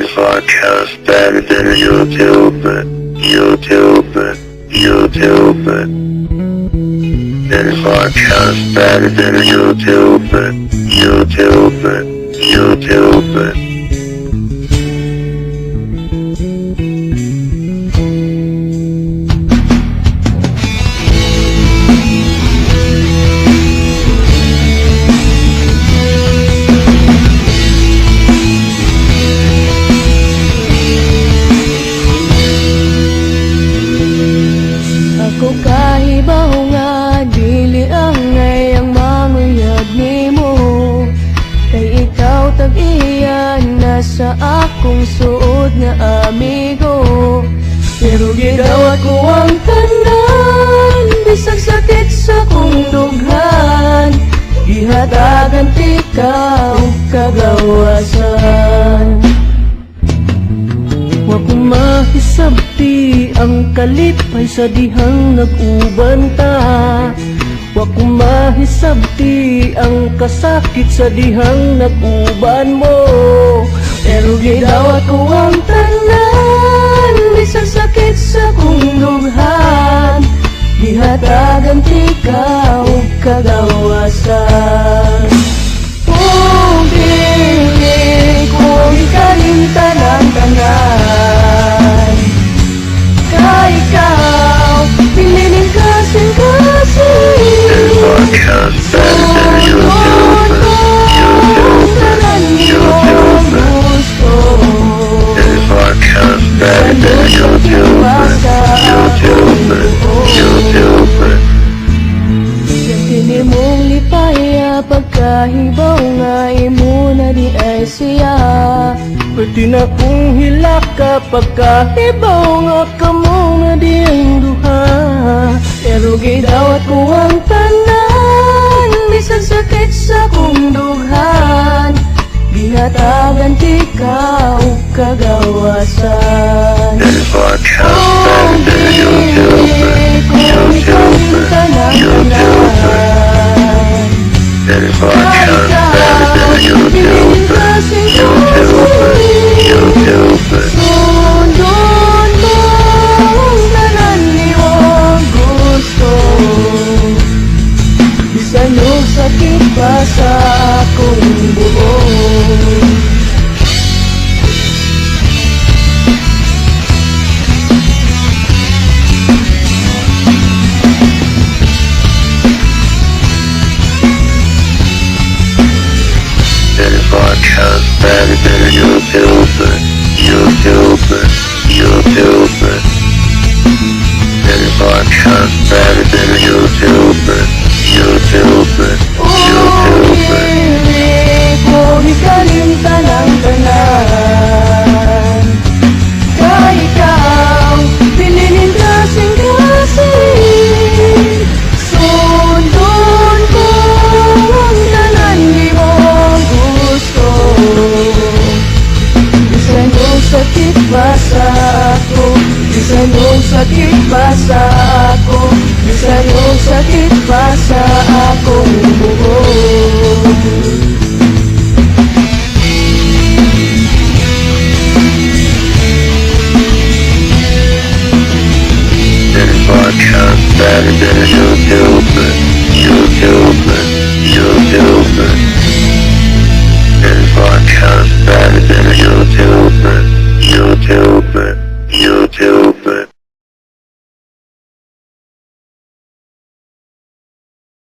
This podcast better than YouTube. This podcast better than YouTube. Ako kahibaw nga dili ang ngayang manguyab nimo, kay ikaw tag-iyan na sa akong suod nga amigo. Pero gidawat ko ang tanan, bisag sakit sa kong dughan, gihatagan ikaw kagawasan. Wa ko mahisabti ang kalipay sa dihang nag-uban ta, wa ko mahisabti ang kasakit sa dihang nag-uban mo. Pero gidawat ko ang tanan, bisag sakit sa kong dughan, gihatagan ikaw kagawasan. Kung dili ko ikalimtan ang tanan, ka ikaw pililing kasing-kasing. This podcast better than YouTube. This podcast better than YouTube. Kini mong lipaya pagkahibaw nga imo na di ay siya, pwede na kong hilaka pagkahibaw nga kamo nga di ang duha. Pero gidawat ko ang tanan, bisag sakit sa kong dughan, gihatagan ikaw kagawasan. This podcast better than YouTube. This podcast better than YouTube. Sundon mo ang tanan niyong gusto, bisan og sakit pa sa akong buong. This podcast better than YouTube. This podcast better than YouTube.